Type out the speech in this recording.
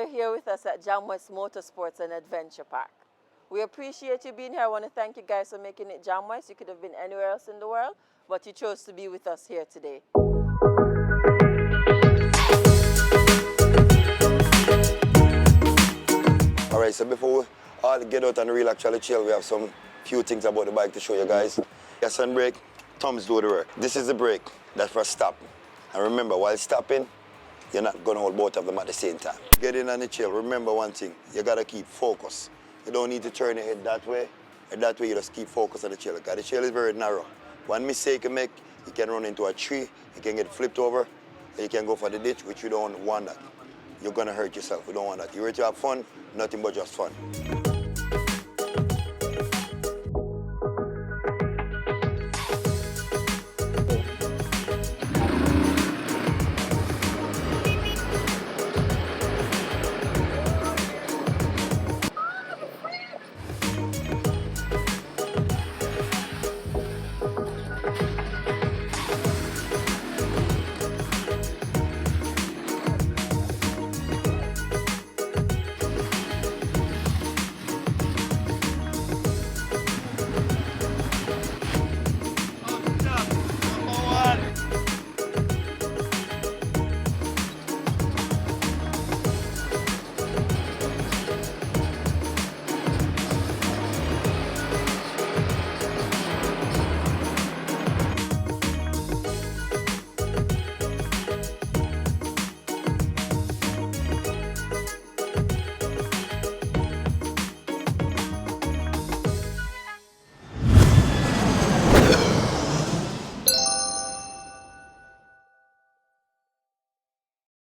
you're here with us at JAMWEST Motorsports and Adventure Park. We appreciate you being here. I want to thank you guys for making it JAMWEST. You could have been anywhere else in the world, but you chose to be with us here today. All right, so before we all get out and real actually chill, we have some few things about the bike to show you guys. Gas and brake, thumbs do the work. This is the brake, that's for stop. And remember, while stopping, you're not gonna hold both of them at the same time. Get in on the chill, remember one thing, you gotta keep focus. You don't need to turn your head that way, and that way you just keep focus on the chill. Because the chill is very narrow. One mistake you make, you can run into a tree, you can get flipped over, and you can go for the ditch, which you don't want that. You're gonna hurt yourself, we don't want that. You're here to have fun, nothing but just fun.